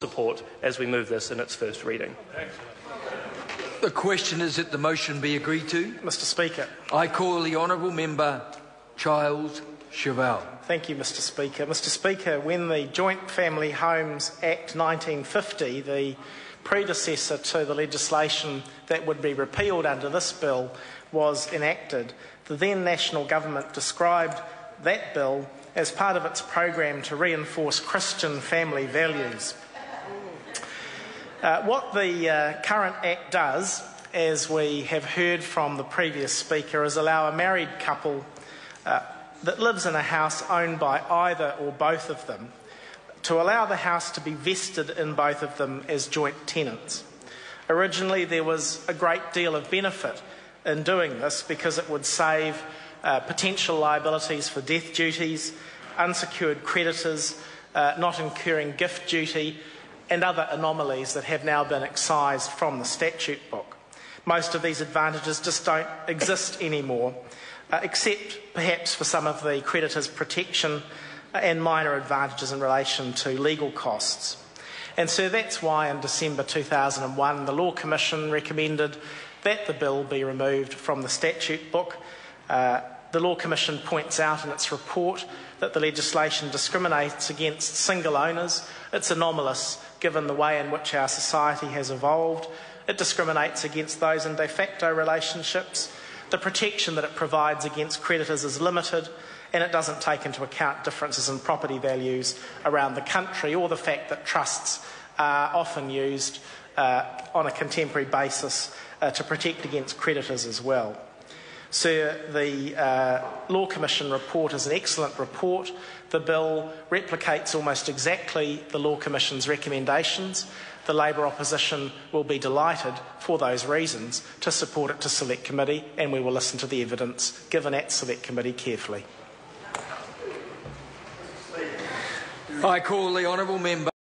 support as we move this in its first reading. The question is that the motion be agreed to. Mr Speaker. I call the Honourable Member Childs Chevelle. Thank you, Mr Speaker. Mr Speaker, when the Joint Family Homes Act 1950, the predecessor to the legislation that would be repealed under this bill, was enacted, the then National Government described that bill as part of its program to reinforce Christian family values. What the current Act does, as we have heard from the previous speaker, is allow a married couple that lives in a house owned by either or both of them to allow the house to be vested in both of them as joint tenants. Originally, there was a great deal of benefit in doing this because it would save potential liabilities for death duties, unsecured creditors not incurring gift duty, and other anomalies that have now been excised from the statute book. Most of these advantages just don't exist anymore, except perhaps for some of the creditors' protection and minor advantages in relation to legal costs. And so that's why in December 2001 the Law Commission recommended that the bill be removed from the statute book. The Law Commission points out in its report that the legislation discriminates against single owners. It's anomalous given the way in which our society has evolved. It discriminates against those in de facto relationships. The protection that it provides against creditors is limited, and it doesn't take into account differences in property values around the country or the fact that trusts are often used on a contemporary basis to protect against creditors as well. Sir, the Law Commission report is an excellent report. The bill replicates almost exactly the Law Commission's recommendations. The Labour opposition will be delighted, for those reasons, to support it to Select Committee, and we will listen to the evidence given at Select Committee carefully. I call the Honourable Member